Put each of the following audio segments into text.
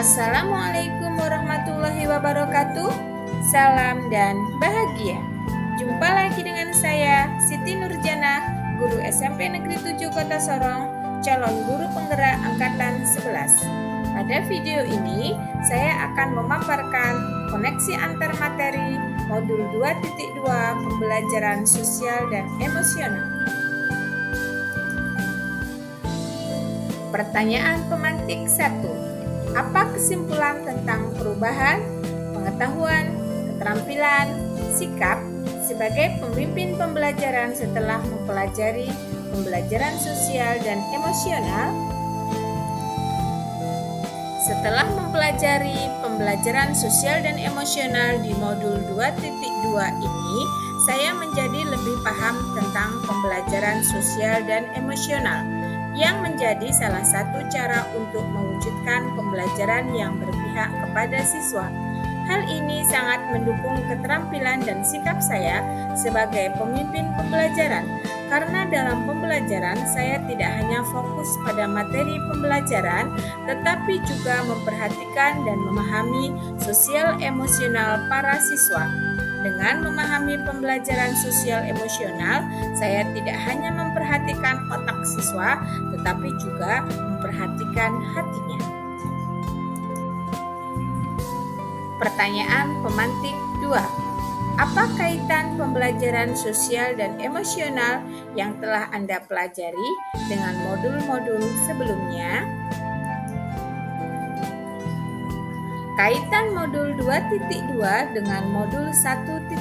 Assalamualaikum warahmatullahi wabarakatuh. Salam dan bahagia. Jumpa lagi dengan saya, Siti Nurjana, guru SMP Negeri 7 Kota Sorong, calon guru penggerak angkatan 11. Pada video ini, saya akan memaparkan koneksi antar materi modul 2.2 pembelajaran sosial dan emosional. Pertanyaan pemantik 1. Apa kesimpulan tentang perubahan, pengetahuan, keterampilan, sikap sebagai pemimpin pembelajaran setelah mempelajari pembelajaran sosial dan emosional? Setelah mempelajari pembelajaran sosial dan emosional di modul 2.2 ini, saya menjadi lebih paham tentang pembelajaran sosial dan emosional, yang menjadi salah satu cara untuk mewujudkan pembelajaran yang berpihak kepada siswa. Hal ini sangat mendukung keterampilan dan sikap saya sebagai pemimpin pembelajaran, karena dalam pembelajaran saya tidak hanya fokus pada materi pembelajaran, tetapi juga memperhatikan dan memahami sosial emosional para siswa. Dengan memahami pembelajaran sosial emosional, saya tidak hanya memperhatikan otak siswa, tetapi juga memperhatikan hatinya. Pertanyaan pemantik 2. Apa kaitan pembelajaran sosial dan emosional yang telah Anda pelajari dengan modul-modul sebelumnya? Kaitan modul 2.2 dengan modul 1.1.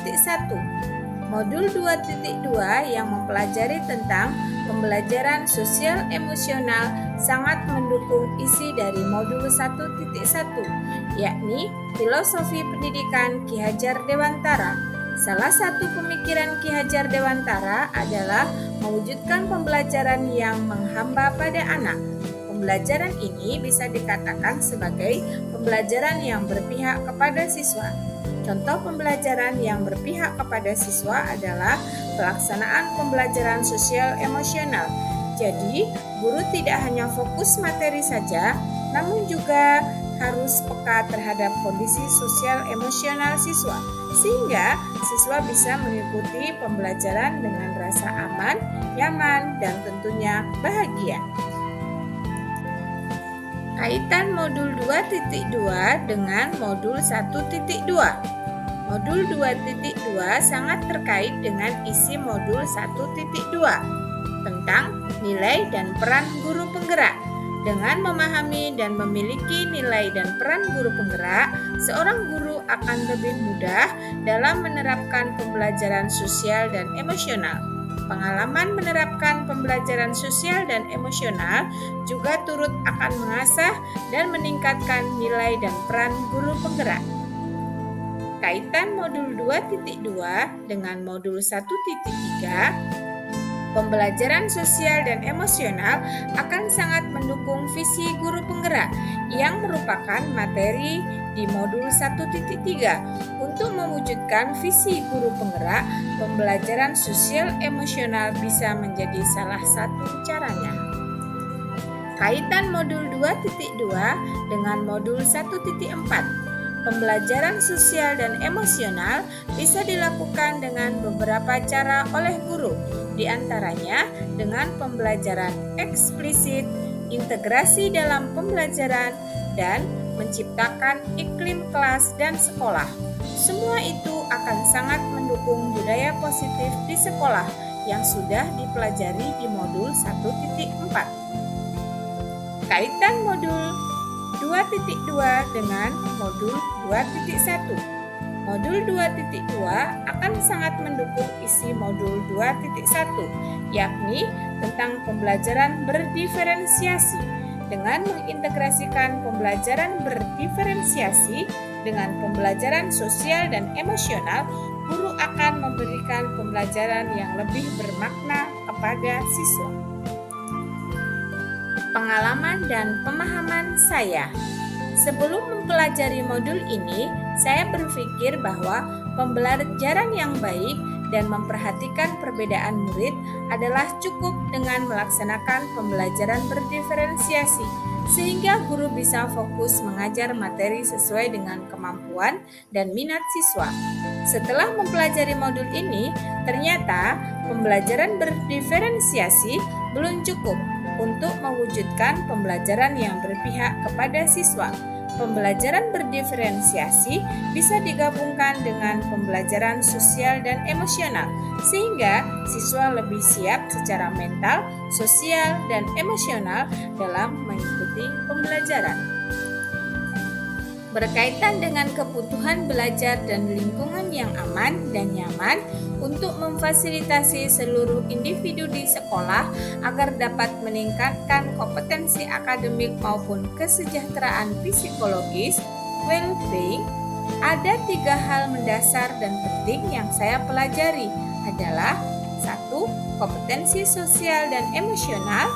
Modul 2.2 yang mempelajari tentang pembelajaran sosial emosional sangat mendukung isi dari modul 1.1, yakni filosofi pendidikan Ki Hajar Dewantara. Salah satu pemikiran Ki Hajar Dewantara adalah mewujudkan pembelajaran yang menghamba pada anak. Pembelajaran ini bisa dikatakan sebagai pembelajaran yang berpihak kepada siswa. Contoh pembelajaran yang berpihak kepada siswa adalah pelaksanaan pembelajaran sosial emosional. Jadi, guru tidak hanya fokus materi saja, namun juga harus peka terhadap kondisi sosial emosional siswa, sehingga siswa bisa mengikuti pembelajaran dengan rasa aman, nyaman, dan tentunya bahagia. Kaitan modul 2.2 dengan modul 1.2. Modul 2.2 sangat terkait dengan isi modul 1.2 tentang nilai dan peran guru penggerak. Dengan memahami dan memiliki nilai dan peran guru penggerak, seorang guru akan lebih mudah dalam menerapkan pembelajaran sosial dan emosional. Pengalaman menerapkan pembelajaran sosial dan emosional juga turut akan mengasah dan meningkatkan nilai dan peran guru penggerak. Kaitan modul 2.2 dengan modul 1.3, pembelajaran sosial dan emosional akan sangat mendukung visi guru penggerak yang merupakan materi di modul 1.3. Untuk mewujudkan visi guru penggerak, pembelajaran sosial emosional bisa menjadi salah satu caranya. Kaitan modul 2.2 dengan modul 1.4. Pembelajaran sosial dan emosional bisa dilakukan dengan beberapa cara oleh guru, di antaranya dengan pembelajaran eksplisit, integrasi dalam pembelajaran, dan menciptakan iklim kelas dan sekolah. Semua itu akan sangat mendukung budaya positif di sekolah yang sudah dipelajari di modul 1.4. Kaitan modul 2.2 dengan modul 2.1. Modul 2.2 akan sangat mendukung isi modul 2.1, yakni tentang pembelajaran berdiferensiasi. Dengan mengintegrasikan pembelajaran berdiferensiasi dengan pembelajaran sosial dan emosional, guru akan memberikan pembelajaran yang lebih bermakna kepada siswa. Pengalaman dan pemahaman saya. Sebelum mempelajari modul ini, saya berpikir bahwa pembelajaran yang baik dan memperhatikan perbedaan murid adalah cukup dengan melaksanakan pembelajaran berdiferensiasi. sehingga guru bisa fokus mengajar materi sesuai dengan kemampuan dan minat siswa. Setelah mempelajari modul ini, ternyata pembelajaran berdiferensiasi belum cukup untuk mewujudkan pembelajaran yang berpihak kepada siswa. Pembelajaran berdiferensiasi bisa digabungkan dengan pembelajaran sosial dan emosional, sehingga siswa lebih siap secara mental, sosial, dan emosional dalam mengikuti pembelajaran. Berkaitan dengan kebutuhan belajar dan lingkungan yang aman dan nyaman untuk memfasilitasi seluruh individu di sekolah agar dapat meningkatkan kompetensi akademik maupun kesejahteraan psikologis, well-being, ada 3 hal mendasar dan penting yang saya pelajari adalah 1. Kompetensi sosial dan emosional,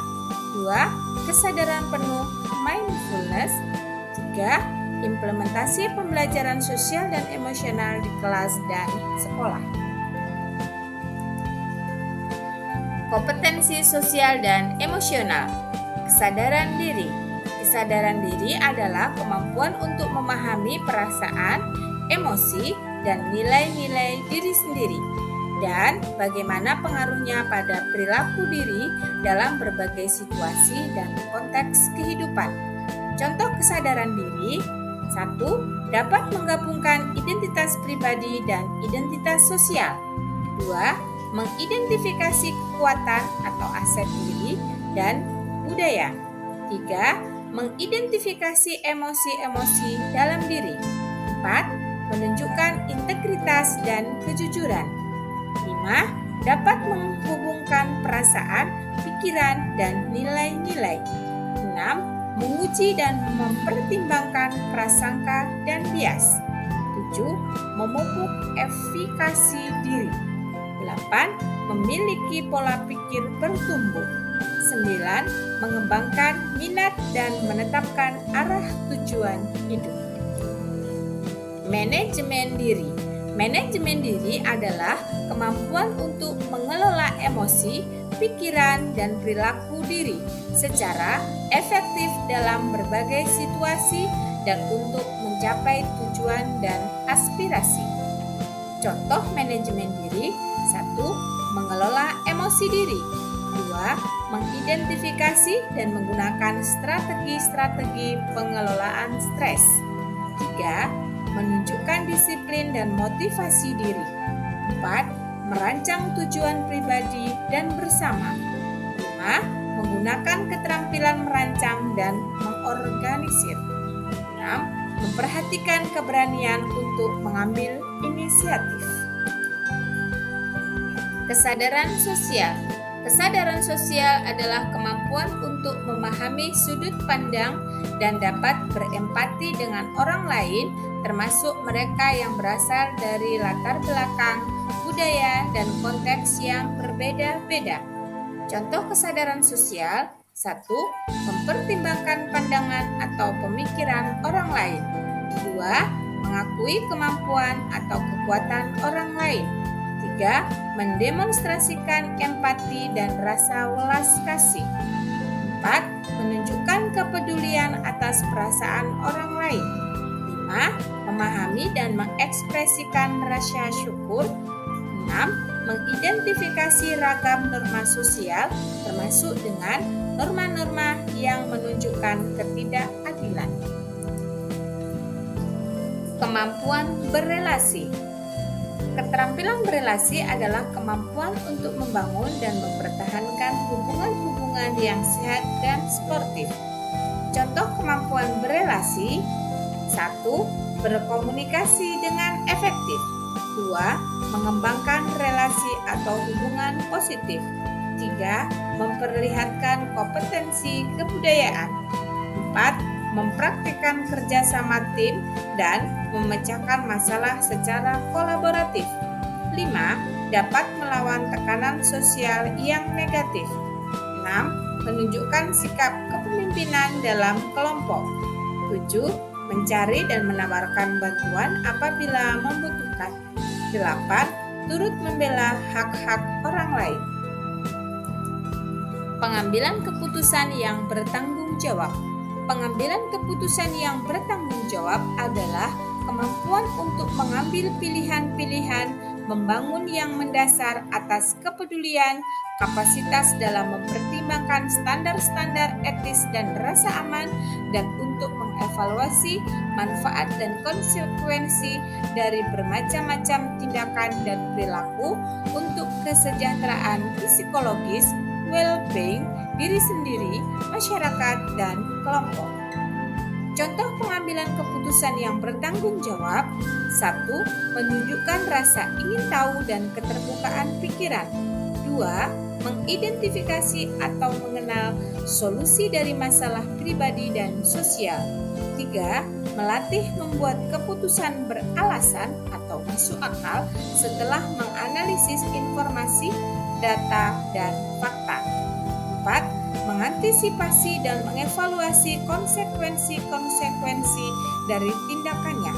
2. Kesadaran penuh mindfulness, 3. Implementasi pembelajaran sosial dan emosional di kelas dan sekolah. Kompetensi sosial dan emosional. Kesadaran diri. Kesadaran diri adalah kemampuan untuk memahami perasaan, emosi, dan nilai-nilai diri sendiri, dan bagaimana pengaruhnya pada perilaku diri dalam berbagai situasi dan konteks kehidupan. Contoh kesadaran diri: 1. Dapat menggabungkan identitas pribadi dan identitas sosial. 2. Mengidentifikasi kekuatan atau aset diri dan budaya. 3. Mengidentifikasi emosi-emosi dalam diri. 4. Menunjukkan integritas dan kejujuran. 5. Dapat menghubungkan perasaan, pikiran, dan nilai-nilai. 6. Menguji dan mempertimbangkan prasangka dan bias. 7. Memupuk efikasi diri. 8. Memiliki pola pikir bertumbuh. 9. Mengembangkan minat dan menetapkan arah tujuan hidup. Manajemen diri. Manajemen diri adalah kemampuan untuk mengelola emosi, pikiran, dan perilaku diri secara efektif dalam berbagai situasi dan untuk mencapai tujuan dan aspirasi. Contoh manajemen diri: 1. Mengelola emosi diri. 2. Mengidentifikasi dan menggunakan strategi-strategi pengelolaan stres. 3. Menunjukkan disiplin dan motivasi diri. 4. Merancang tujuan pribadi dan bersama. 5. Menggunakan keterampilan merancang dan mengorganisir. 6. Memperhatikan keberanian untuk mengambil inisiatif. Kesadaran sosial. Kesadaran sosial adalah kemampuan untuk memahami sudut pandang dan dapat berempati dengan orang lain, termasuk mereka yang berasal dari latar belakang, budaya, dan konteks yang berbeda-beda. Contoh kesadaran sosial: 1. Mempertimbangkan pandangan atau pemikiran orang lain. 2. Mengakui kemampuan atau kekuatan orang lain. 3. Mendemonstrasikan empati dan rasa welas kasih. 4. Menunjukkan kepedulian atas perasaan orang lain. 5. Memahami dan mengekspresikan rasa syukur. 6. Mengidentifikasi ragam norma sosial, termasuk dengan norma-norma yang menunjukkan ketidakadilan. Kemampuan berelasi. Keterampilan berelasi adalah kemampuan untuk membangun dan mempertahankan hubungan-hubungan yang sehat dan sportif. Contoh kemampuan berelasi: 1. Berkomunikasi dengan efektif. 2. Mengembangkan relasi atau hubungan positif. 3. Memperlihatkan kompetensi kebudayaan. 4. Mempraktikkan kerjasama tim dan memecahkan masalah secara kolaboratif. 5. Dapat melawan tekanan sosial yang negatif. 6. Menunjukkan sikap kepemimpinan dalam kelompok. 7. Mencari dan menawarkan bantuan apabila membutuhkan. 8. Turut membela hak-hak orang lain. Pengambilan keputusan yang bertanggung jawab. Pengambilan keputusan yang bertanggung jawab adalah kemampuan untuk mengambil pilihan-pilihan, membangun yang mendasar atas kepedulian, kapasitas dalam mempertimbangkan standar-standar etis dan rasa aman, dan untuk mengevaluasi manfaat dan konsekuensi dari bermacam-macam tindakan dan perilaku untuk kesejahteraan psikologis, well-being, diri sendiri, masyarakat, dan kelompok. Contoh pengambilan keputusan yang bertanggung jawab: 1. Menunjukkan rasa ingin tahu dan keterbukaan pikiran. 2. Mengidentifikasi atau mengenal solusi dari masalah pribadi dan sosial. 3. Melatih membuat keputusan beralasan atau masuk akal setelah menganalisis informasi, data, dan fakta. 4. Mengantisipasi dan mengevaluasi konsekuensi-konsekuensi dari tindakannya.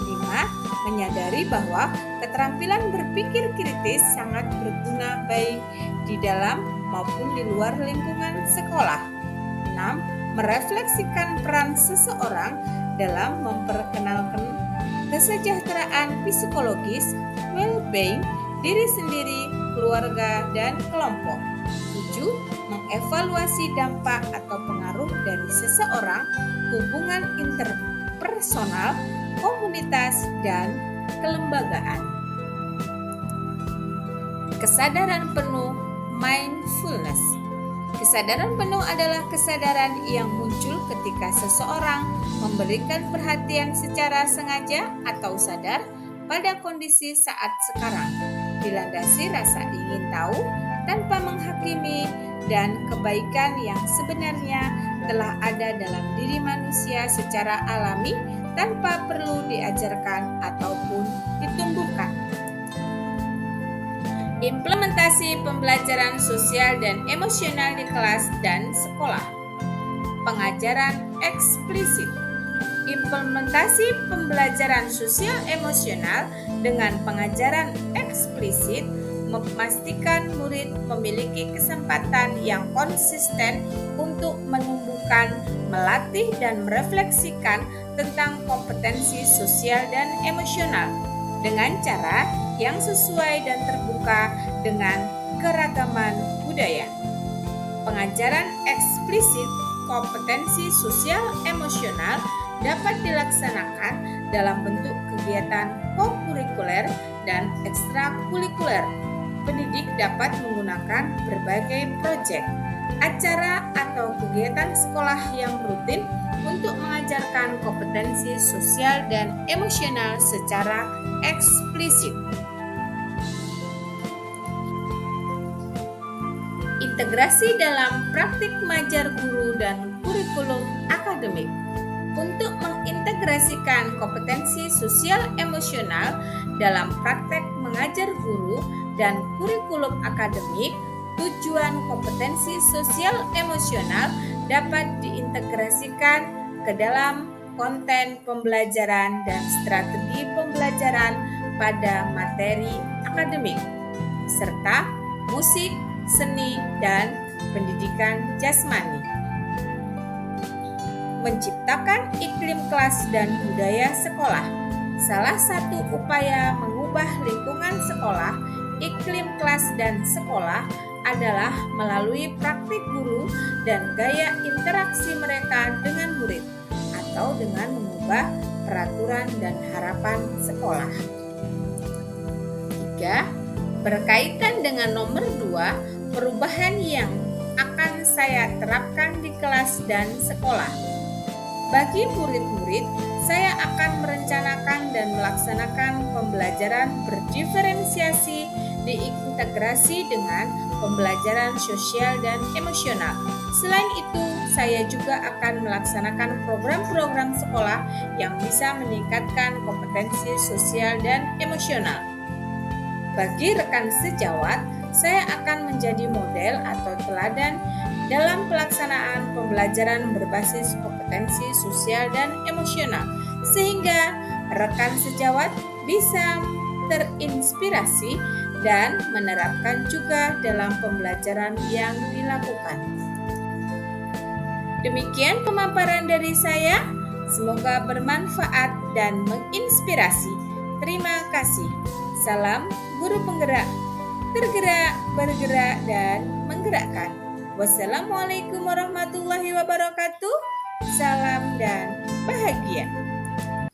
5. Menyadari bahwa keterampilan berpikir kritis sangat berguna baik di dalam maupun di luar lingkungan sekolah. 6. Merefleksikan peran seseorang dalam memperkenalkan kesejahteraan psikologis, well-being, diri sendiri, keluarga, dan kelompok. 7. Mengevaluasi dampak atau pengaruh dari seseorang, hubungan interpersonal, komunitas, dan kelembagaan. Kesadaran penuh mindfulness. Kesadaran penuh adalah kesadaran yang muncul ketika seseorang memberikan perhatian secara sengaja atau sadar pada kondisi saat sekarang, dilandasi rasa ingin tahu tanpa menghakimi, dan kebaikan yang sebenarnya telah ada dalam diri manusia secara alami tanpa perlu diajarkan ataupun ditumbuhkan. Implementasi pembelajaran sosial dan emosional di kelas dan sekolah. Pengajaran eksplisit. Implementasi pembelajaran sosial emosional dengan pengajaran eksplisit memastikan murid memiliki kesempatan yang konsisten untuk menumbuhkan, melatih, dan merefleksikan tentang kompetensi sosial dan emosional dengan cara yang sesuai dan terbuka dengan keragaman budaya. Pengajaran eksplisit kompetensi sosial emosional dapat dilaksanakan dalam bentuk kegiatan kokurikuler dan ekstrakurikuler. Pendidik dapat menggunakan berbagai proyek, acara, atau kegiatan sekolah yang rutin untuk mengajarkan kompetensi sosial dan emosional secara eksplisit. Integrasi dalam praktik mengajar guru dan kurikulum akademik. Untuk mengintegrasikan kompetensi sosial emosional dalam praktek mengajar guru dan kurikulum akademik, tujuan kompetensi sosial emosional dapat diintegrasikan ke dalam konten pembelajaran dan strategi pembelajaran pada materi akademik, serta musik, seni, dan pendidikan jasmani. Menciptakan iklim kelas dan budaya sekolah. Salah satu upaya mengubah lingkungan sekolah, iklim kelas dan sekolah adalah melalui praktik guru dan gaya interaksi mereka dengan murid, atau dengan mengubah peraturan dan harapan sekolah. 3. Berkaitan dengan nomor 2, perubahan yang akan saya terapkan di kelas dan sekolah. Bagi murid-murid, saya akan merencanakan dan melaksanakan pembelajaran berdiferensiasi diintegrasi dengan pembelajaran sosial dan emosional. Selain itu, saya juga akan melaksanakan program-program sekolah yang bisa meningkatkan kompetensi sosial dan emosional. Bagi rekan sejawat, saya akan menjadi model atau teladan dalam pelaksanaan pembelajaran berbasis kompetensi sosial dan emosional, sehingga rekan sejawat bisa terinspirasi dan menerapkan juga dalam pembelajaran yang dilakukan. Demikian pemaparan dari saya. Semoga bermanfaat dan menginspirasi. Terima kasih. Salam guru penggerak, tergerak, bergerak, dan menggerakkan. Wassalamualaikum warahmatullahi wabarakatuh. Salam dan bahagia.